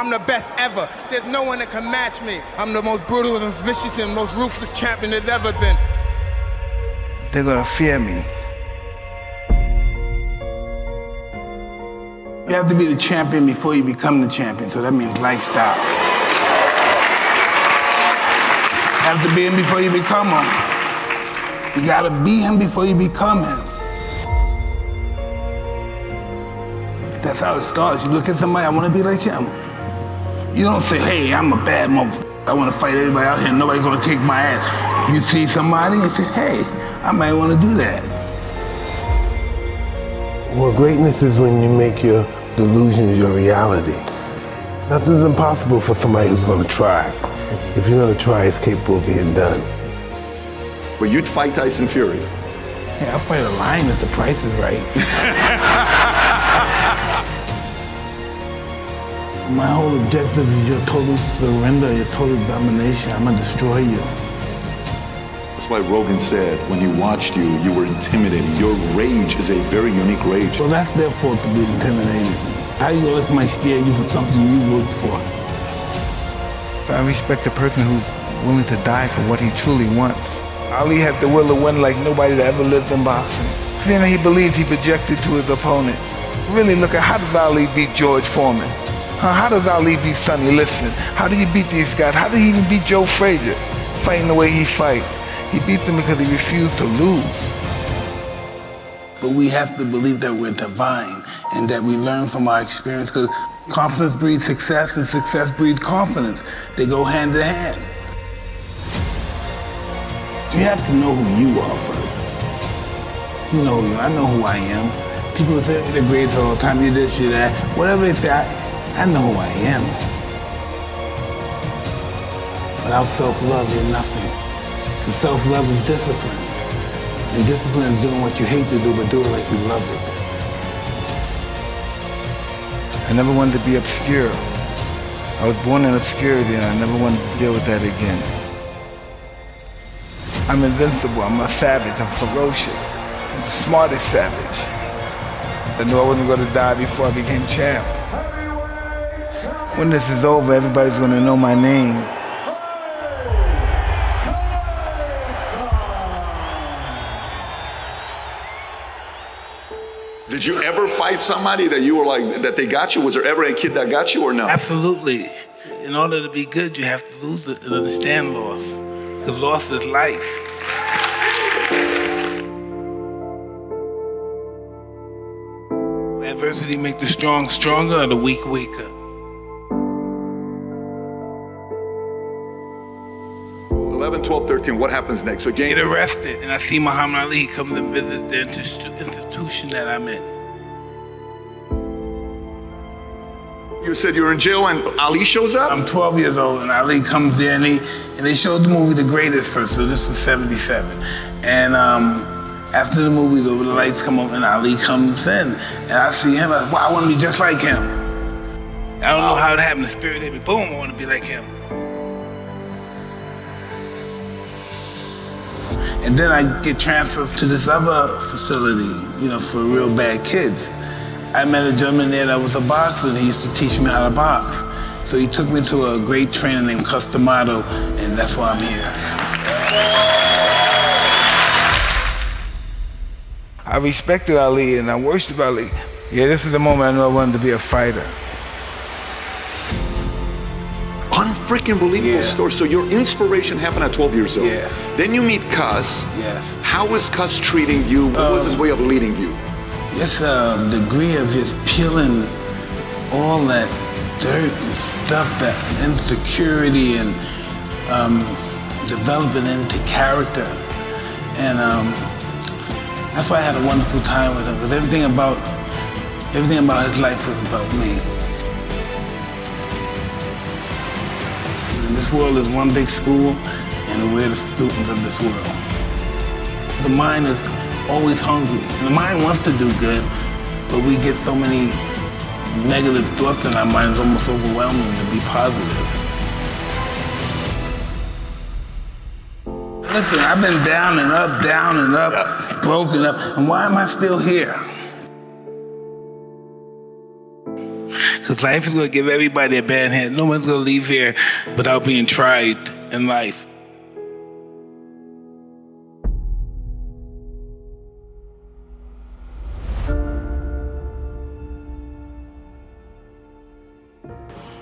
I'm the best ever. There's no one that can match me. I'm the most brutal and vicious and most ruthless champion there's ever been. They're gonna fear me. You have to be the champion before you become the champion, so that means lifestyle. You have to be him before you become him. You gotta be him before you become him. That's how it starts. You look at somebody, I wanna be like him. You don't say, hey, I'm a bad motherfucker. I wanna fight everybody out here, nobody's gonna kick my ass. You see somebody and say, hey, I might wanna do that. Well, greatness is when you make your delusions your reality. Nothing's impossible for somebody who's gonna try. If you're gonna try, it's capable of being done. But you'd fight Tyson Fury. Hey, I'll fight a lion if the price is right. My whole objective is your total surrender, your total domination. I'm gonna destroy you. That's why Rogan said when he watched you, you were intimidating. Your rage is a very unique rage. Well, that's their fault to be intimidated. How you gonna let somebody scare you for something you worked for? I respect a person who's willing to die for what he truly wants. Ali had the will to win like nobody that ever lived in boxing. Then he believed he projected to his opponent. Really look at how does Ali beat George Foreman? How does Ali beat Sonny Liston? How did he beat these guys? How did he even beat Joe Frazier? Fighting the way he fights. He beat them because he refused to lose. But we have to believe that we're divine and that we learn from our experience, because confidence breeds success and success breeds confidence. They go hand in hand. You have to know who you are first. You know who you are. I know who I am. People say they're great all the time, you're this, you're that. Whatever they say, I know who I am. Without self-love, you're nothing. Because self-love is discipline. And discipline is doing what you hate to do, but do it like you love it. I never wanted to be obscure. I was born in obscurity and I never wanted to deal with that again. I'm invincible, I'm a savage, I'm ferocious. I'm the smartest savage. I knew I wasn't going to die before I became champ. When this is over, everybody's going to know my name. Did you ever fight somebody that you were like, that they got you? Was there ever a kid that got you or no? Absolutely. In order to be good, you have to lose it and understand loss. Because loss is life. Adversity make the strong stronger or the weak weaker. 11, 12, 13, what happens next? So Get arrested, and I see Muhammad Ali come and visit the institution that I'm in. You said you're in jail and Ali shows up? I'm 12 years old and Ali comes there and they showed the movie The Greatest first, so this is 77. And after the movie's over, the lights come up and Ali comes in. And I see him, I like, wow, I want to be just like him. I don't know how it happened, the spirit hit me, boom, I want to be like him. And then I get transferred to this other facility, you know, for real bad kids. I met a gentleman there that was a boxer and he used to teach me how to box. So he took me to a great trainer named Customato, and that's why I'm here. I respected Ali and I worshiped Ali. Yeah, this is the moment I knew I wanted to be a fighter. Unfreaking believable story. So your inspiration happened at 12 years old. Yeah. Then you meet Cus. Yes. How was Cus treating you? What was his way of leading you? It's a degree of just peeling all that dirt and stuff, that insecurity, and developing into character. And that's why I had a wonderful time with him, because everything about his life was about me. And this world is one big school, and we're the students of this world. The mind is always hungry. The mind wants to do good, but we get so many negative thoughts in our mind, it's almost overwhelming to be positive. Listen, I've been down and up, broken up, and why am I still here? Because life is going to give everybody a bad hand. No one's going to leave here without being tried in life.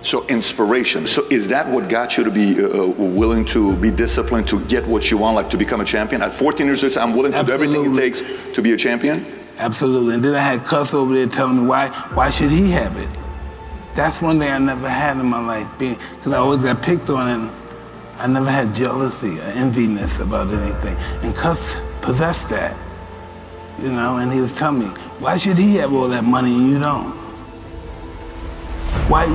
So inspiration. So is that what got you to be willing to be disciplined to get what you want, like to become a champion? At 14 years old, I'm willing to do everything it takes to be a champion? Absolutely. And then I had Cuss over there telling me why should he have it? That's one thing I never had in my life, because I always got picked on and I never had jealousy or enviness about anything. And Cuss possessed that, you know, and he was telling me, why should he have all that money and you don't? Why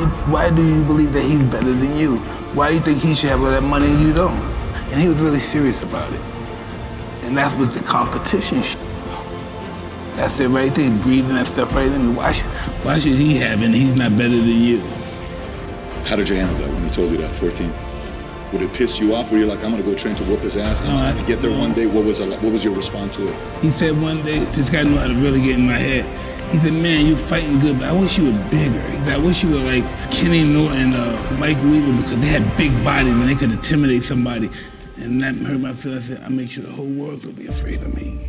do you believe that he's better than you? Why do you think he should have all that money and you don't? And he was really serious about it. And that was the competition shit. That's it right there, breathing that stuff right in me. Why should he have it and he's not better than you? How did you handle that when he told you that, 14? Would it piss you off? Were you like, I'm gonna go train to whoop his ass? I'm gonna get there one day. What was your response to it? He said one day, this guy knew how to really get in my head. He said, man, you're fighting good, but I wish you were bigger. He said, I wish you were like Kenny Norton, Mike Weaver, because they had big bodies and they could intimidate somebody. And that hurt my feelings. I said, I make sure the whole world will be afraid of me.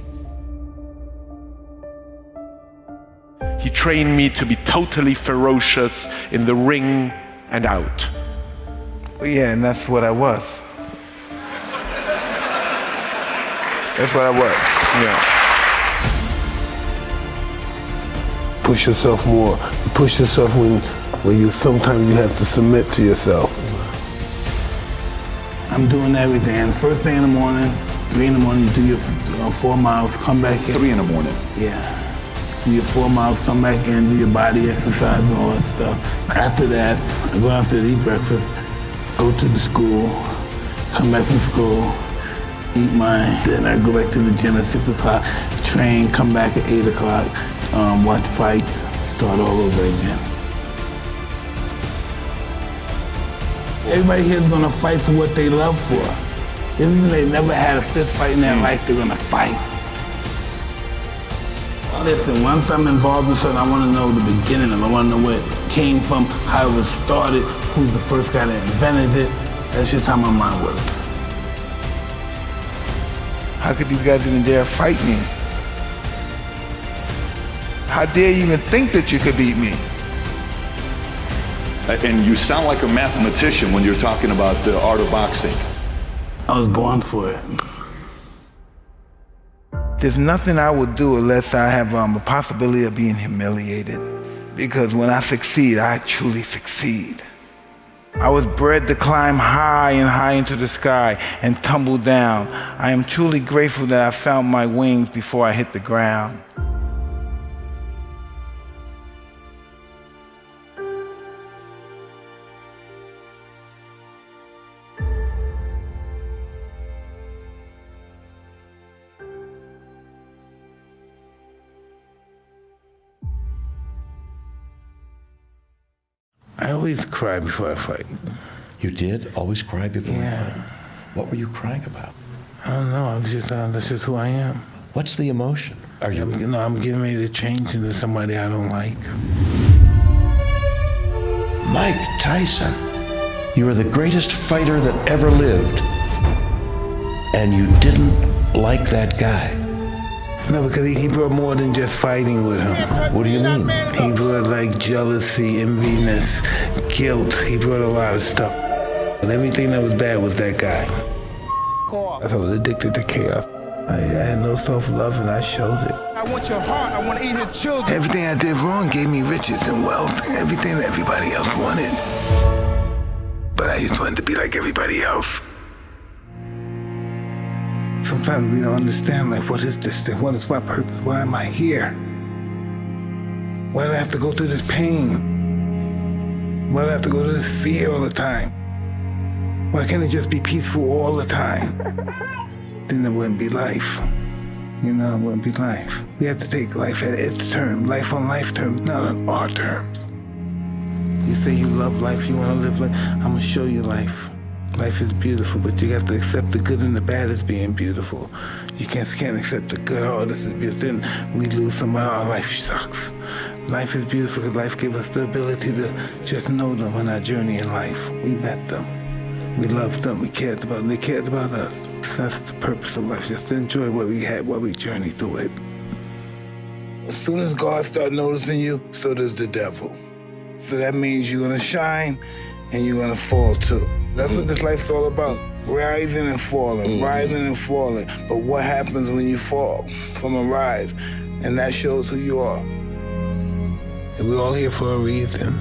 He trained me to be totally ferocious in the ring and out. Yeah, and that's what I was. That's what I was, yeah. Push yourself more. You push yourself when you sometimes you have to submit to yourself. I'm doing everything. And first thing in the morning, 3 in the morning, you do your 4 miles, come back in. 3 in the morning? Yeah. Do your 4 miles, come back in, do your body exercise and all that stuff. After that, I go downstairs, eat breakfast, go to the school, come back from school, eat mine, then I go back to the gym at 6 o'clock, train, come back at 8 o'clock, watch fights, start all over again. Everybody here is gonna fight for what they love for. Even if they never had a fist fight in their life, they're gonna fight. Listen, once I'm involved in something, I wanna know the beginning of it. I wanna know where it came from, how it was started, who's the first guy that invented it. That's just how my mind works. How could these guys even dare fight me? How dare you even think that you could beat me? And you sound like a mathematician when you're talking about the art of boxing. I was born for it. There's nothing I would do unless I have a possibility of being humiliated. Because when I succeed, I truly succeed. I was bred to climb high and high into the sky and tumble down. I am truly grateful that I found my wings before I hit the ground. I always cry before I fight. You did? Always cry before you Yeah. fight? What were you crying about? I don't know, that's just who I am. What's the emotion? Are you? I'm getting ready to change into somebody I don't like. Mike Tyson, you are the greatest fighter that ever lived. And you didn't like that guy. No, because he brought more than just fighting with him. What do you mean? He brought like jealousy, enviness, guilt. He brought a lot of stuff. And everything that was bad was that guy. I was addicted to chaos. I had no self-love and I showed it. I want your heart. I want to eat his children. Everything I did wrong gave me riches and wealth, everything that everybody else wanted. But I just wanted to be like everybody else. Sometimes we don't understand, like, what is this thing? What is my purpose? Why am I here? Why do I have to go through this pain? Why do I have to go through this fear all the time? Why can't it just be peaceful all the time? Then it wouldn't be life. You know, it wouldn't be life. We have to take life at its term, life on life terms, not on our terms. You say you love life, you want to live life, I'm going to show you life. Life is beautiful, but you have to accept the good and the bad as being beautiful. You can't accept the good, oh, this is beautiful. Then we lose somehow, our life sucks. Life is beautiful because life gave us the ability to just know them on our journey in life. We met them. We loved them. We cared about them. They cared about us. That's the purpose of life, just to enjoy what we had while we journeyed through it. As soon as God starts noticing you, so does the devil. So that means you're gonna shine and you're gonna fall too. That's what this life's all about. Rising and falling, rising and falling. But what happens when you fall from a rise? And that shows who you are. And we're all here for a reason.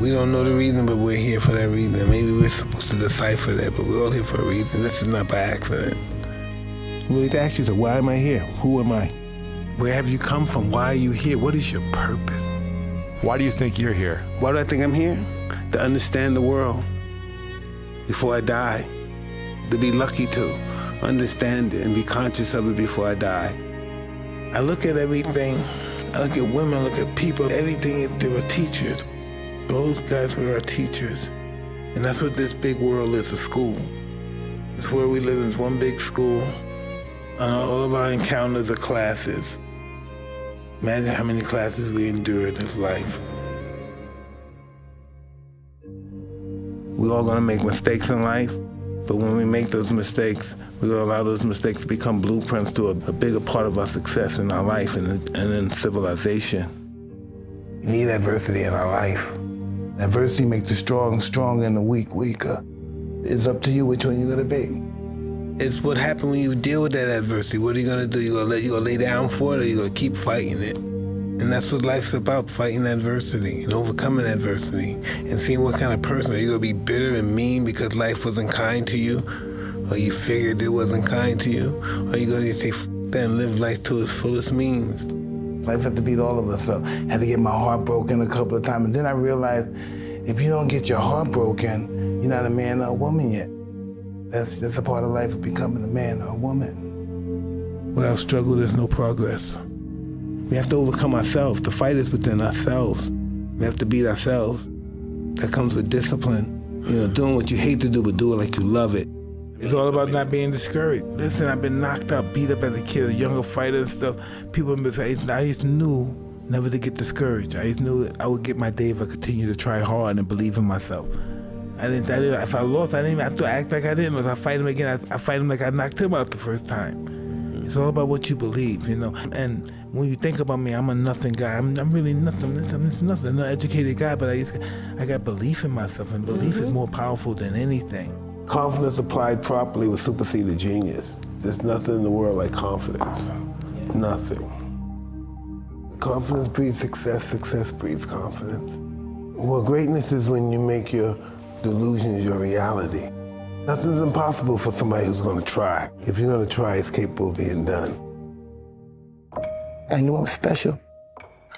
We don't know the reason, but we're here for that reason. Maybe we're supposed to decipher that, but we're all here for a reason. This is not by accident. Really, to ask yourself, why am I here? Who am I? Where have you come from? Why are you here? What is your purpose? Why do you think you're here? Why do I think I'm here? To understand the world before I die. To be lucky to understand it and be conscious of it before I die. I look at everything. I look at women, I look at people. Everything, they were teachers. Those guys were our teachers. And that's what this big world is, a school. It's where we live in, it's one big school. And all of our encounters are classes. Imagine how many classes we endured in this life. We're all gonna make mistakes in life, but when we make those mistakes, we will allow those mistakes to become blueprints to a bigger part of our success in our life and in civilization. We need adversity in our life. Adversity makes the strong stronger and the weak weaker. It's up to you which one you're gonna be. It's what happens when you deal with that adversity. What are you gonna do? You gonna lay down for it, or you gonna keep fighting it? And that's what life's about, fighting adversity and overcoming adversity and seeing what kind of person. Are you gonna be bitter and mean because life wasn't kind to you? Or you figured it wasn't kind to you? Or are you gonna say, F that and live life to its fullest means? Life had to beat all of us up. Had to get my heart broken a couple of times. And then I realized, if you don't get your heart broken, you're not a man or a woman yet. That's a part of life of becoming a man or a woman. Without struggle, there's no progress. We have to overcome ourselves. The fight is within ourselves. We have to beat ourselves. That comes with discipline. You know, doing what you hate to do, but do it like you love it. It's all about not being discouraged. Listen, I've been knocked up, beat up as a kid, a younger fighter and stuff. People have been saying, I just knew never to get discouraged. I just knew I would get my day if I continued to try hard and believe in myself. If I lost, I didn't have to act like I didn't lose. I fight him again. I fight him like I knocked him out the first time. It's all about what you believe, you know. And when you think about me, I'm a nothing guy. I'm really nothing. I'm just nothing. I'm not an educated guy, but I got belief in myself, and belief is more powerful than anything. Confidence applied properly will supersede a genius. There's nothing in the world like confidence. Nothing. Confidence breeds success. Success breeds confidence. Well, greatness is when you make your delusions your reality. Nothing's impossible for somebody who's gonna try. If you're gonna try, it's capable of being done. I knew I was special.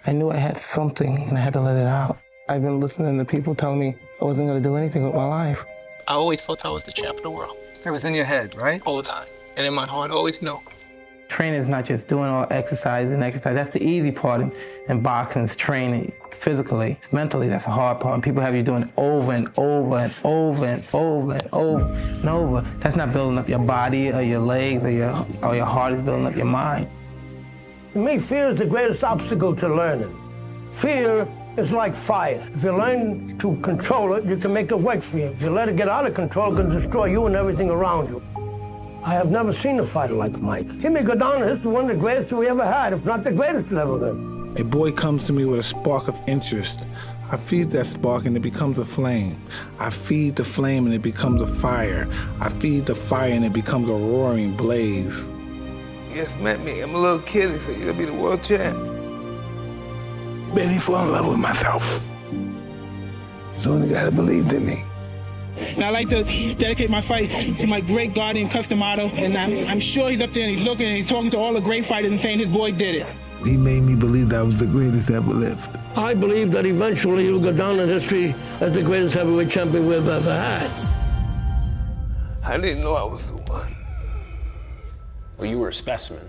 I knew I had something and I had to let it out. I've been listening to people telling me I wasn't gonna do anything with my life. I always felt I was the champ of the world. It was in your head, right? All the time. And in my heart, I always know. Training is not just doing all exercise and exercise. That's the easy part in boxing, is training physically. Mentally, that's the hard part. And people have you doing it over and over and over and over and over and over. That's not building up your body or your legs or your heart. Is building up your mind. To me, fear is the greatest obstacle to learning. Fear is like fire. If you learn to control it, you can make it work for you. If you let it get out of control, it can destroy you and everything around you. I have never seen a fighter like Mike. He may go down as one of the greatest we ever had, if not the greatest that ever lived. A boy comes to me with a spark of interest. I feed that spark and it becomes a flame. I feed the flame and it becomes a fire. I feed the fire and it becomes a roaring blaze. He just met me. I'm a little kid. He said, you're gonna be the world champ. Made me fall in love with myself. He's the only guy that believes in me. And I like to dedicate my fight to my great guardian, Customato, and I'm sure he's up there and he's looking and he's talking to all the great fighters and saying his boy did it. He made me believe that I was the greatest ever lived. I believe that eventually he'll go down in history as the greatest heavyweight champion we've ever had. I didn't know I was the one. Well, you were a specimen.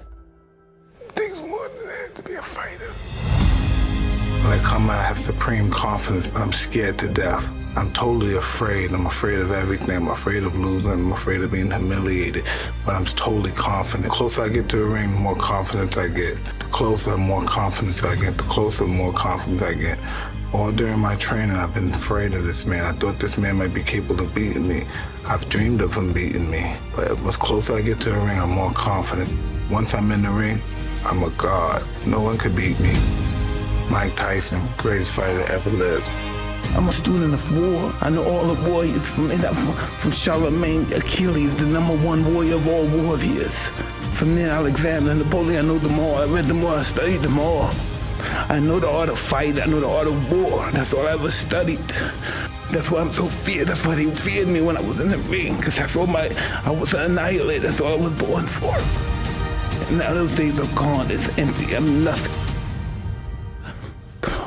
It takes more than that to be a fighter. When I come out, I have supreme confidence, but I'm scared to death. I'm totally afraid. I'm afraid of everything. I'm afraid of losing. I'm afraid of being humiliated. But I'm totally confident. The closer I get to the ring, the more confidence I get. The closer, the more confidence I get. The closer, the more confidence I get. All during my training, I've been afraid of this man. I thought this man might be capable of beating me. I've dreamed of him beating me. But as closer I get to the ring, I'm more confident. Once I'm in the ring, I'm a god. No one could beat me. Mike Tyson, greatest fighter that ever lived. I'm a student of war. I know all the warriors from Charlemagne, Achilles, the #1 warrior of all warriors. From then, Alexander, Napoleon, I know them all. I read them all, I studied them all. I know the art of fight, I know the art of war. That's all I ever studied. That's why I'm so feared. That's why they feared me when I was in the ring, because that's all I was annihilated. That's all I was born for. And now those days are gone. It's empty. I'm nothing.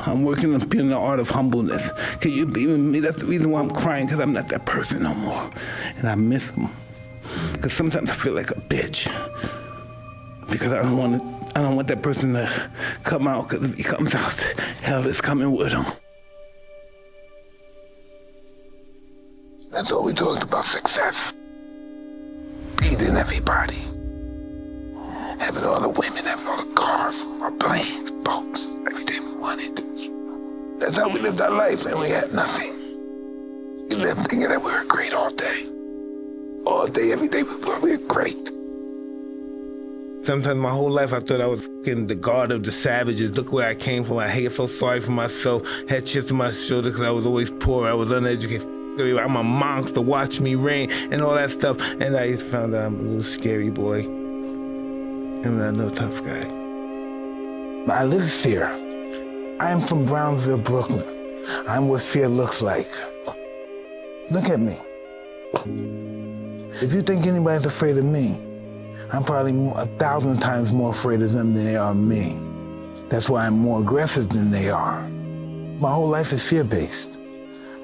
I'm working on being the art of humbleness. Can you believe in me? That's the reason why I'm crying, because I'm not that person no more. And I miss him. Because sometimes I feel like a bitch. Because I don't want that person to come out, because if he comes out, hell is coming with him. That's all we talked about, success. Beating everybody. Having all the women, having all the cars, our planes, boats, everything we wanted. That's how we lived our life, and we had nothing. We lived thinking that we were great all day. All day, every day, we were great. Sometimes my whole life I thought I was the god of the savages. Look where I came from. I felt sorry for myself. Had chips on my shoulder because I was always poor. I was uneducated. I'm a monster. Watch me reign and all that stuff. And I found out I'm a little scary boy. I'm not no tough guy. I live fear. I am from Brownsville, Brooklyn. I'm what fear looks like. Look at me. If you think anybody's afraid of me, I'm probably 1,000 times more afraid of them than they are of me. That's why I'm more aggressive than they are. My whole life is fear-based.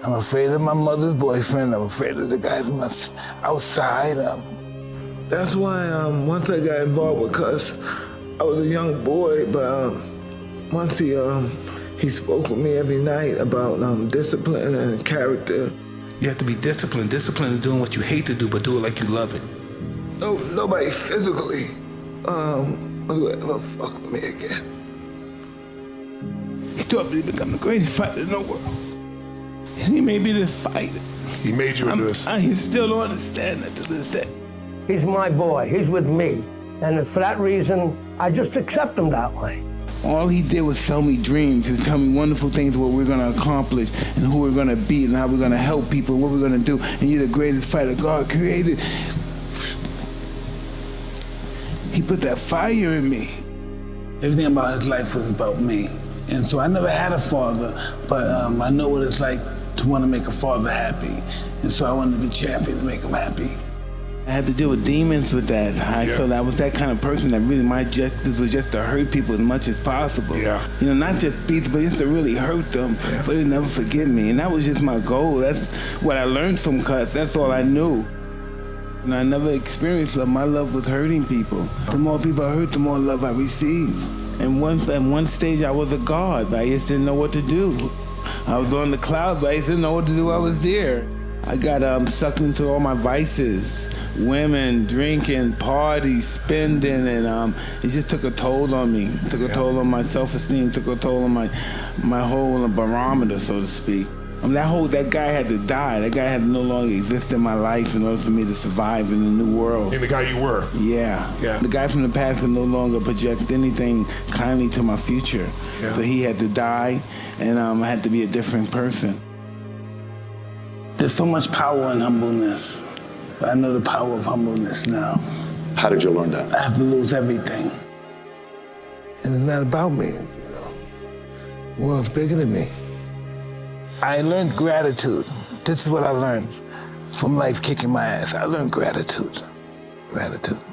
I'm afraid of my mother's boyfriend. I'm afraid of the guys outside. That's why once I got involved with Cuz, I was a young boy, but once he spoke with me every night about discipline and character. You have to be disciplined. Discipline is doing what you hate to do, but do it like you love it. No, nobody physically will ever fuck with me again. He taught me to become the greatest fighter in the world. And he made me this fighter. He made you this. I still don't understand that to this day. He's my boy. He's with me. And for that reason, I just accept him that way. All he did was sell me dreams. He was telling me wonderful things, what we're going to accomplish and who we're going to be and how we're going to help people, what we're going to do. And you're the greatest fighter God created. He put that fire in me. Everything about his life was about me. And so I never had a father, but I know what it's like to want to make a father happy. And so I wanted to be champion to make him happy. I had to deal with demons with that. I felt I was that kind of person that really my objective was just to hurt people as much as possible. Yeah. You know, not just beat them, but just to really hurt them, but they never forgive me. And that was just my goal. That's what I learned from Cuz. That's all I knew. And I never experienced love. My love was hurting people. The more people I hurt, the more love I received. And at one stage, I was a god, but I just didn't know what to do. I was on the clouds, but I just didn't know what to do. I was there. I got sucked into all my vices. Women, drinking, parties, spending, and it just took a toll on me. It took a toll on my self-esteem, took a toll on my whole barometer, so to speak. That guy had to die. That guy had to no longer exist in my life in order for me to survive in the new world. And the guy you were? Yeah. The guy from the past could no longer project anything kindly to my future. Yeah. So he had to die, and I had to be a different person. There's so much power in humbleness. But I know the power of humbleness now. How did you learn that? I have to lose everything. And it's not about me, you know. The world's bigger than me. I learned gratitude. This is what I learned from life kicking my ass. I learned gratitude. Gratitude.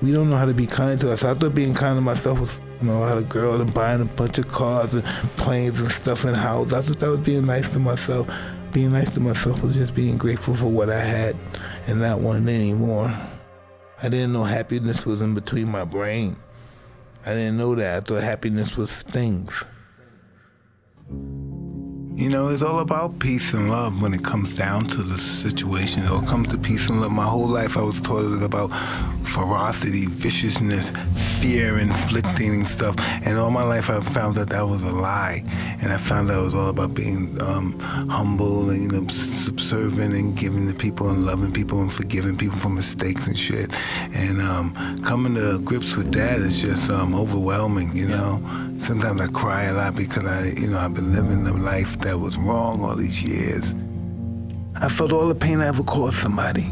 We don't know how to be kind to us. I thought being kind to myself was, how to girl and buying a bunch of cars and planes and stuff in the house. I thought that was being nice to myself. Being nice to myself was just being grateful for what I had and not wanting anymore. I didn't know happiness was in between my brain. I didn't know that. I thought happiness was things. You know, it's all about peace and love when it comes down to the situation. It all comes to peace and love. My whole life I was taught it was about ferocity, viciousness, fear, inflicting stuff. And all my life I found that that was a lie. And I found out it was all about being humble and, you know, subservient and giving to people and loving people and forgiving people for mistakes and shit. And coming to grips with that is just overwhelming, you know. Sometimes I cry a lot because I've been living the life that was wrong all these years. I felt all the pain I ever caused somebody,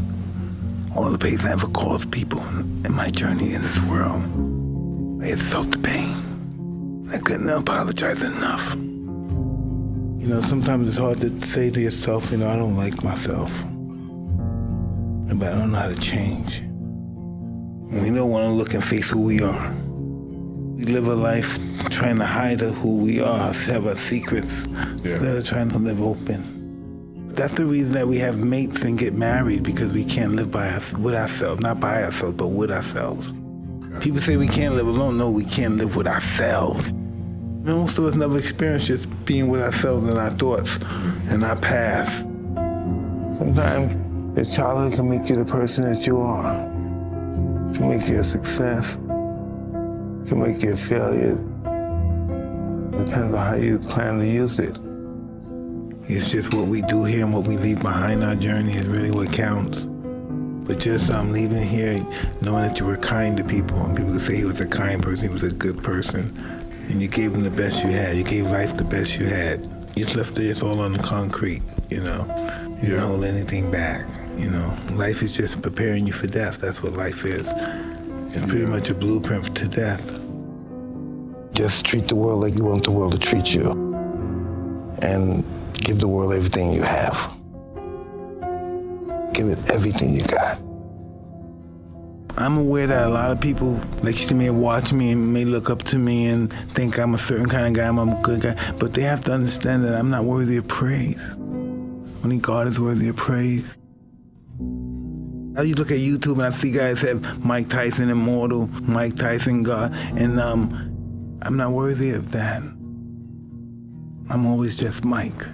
all the pain I ever caused people in my journey in this world. I had felt the pain. I couldn't apologize enough. You know, sometimes it's hard to say to yourself, you know, I don't like myself, but I don't know how to change. We don't want to look and face who we are. We live a life trying to hide who we are, have our secrets, instead of trying to live open. That's the reason that we have mates and get married, because we can't live with ourselves, not by ourselves, but with ourselves. People say we can't live alone. No, we can't live with ourselves. Most of us never experienced just being with ourselves and our thoughts and our past. Sometimes your childhood can make you the person that you are. It can make you a success. It can make you a failure. Depends on how you plan to use it. It's just what we do here and what we leave behind our journey is really what counts. But just leaving here knowing that you were kind to people, and people could say he was a kind person, he was a good person, and you gave him the best you had. You gave life the best you had. You just left it all on the concrete, you know. You didn't hold anything back, you know. Life is just preparing you for death. That's what life is. It's pretty much a blueprint to death. Just treat the world like you want the world to treat you. And give the world everything you have. Give it everything you got. I'm aware that a lot of people like may watch me and may look up to me and think I'm a certain kind of guy, I'm a good guy, but they have to understand that I'm not worthy of praise. Only God is worthy of praise. I used to look at YouTube and I see guys have Mike Tyson, immortal, Mike Tyson, God, and I'm not worthy of that. I'm always just Mike.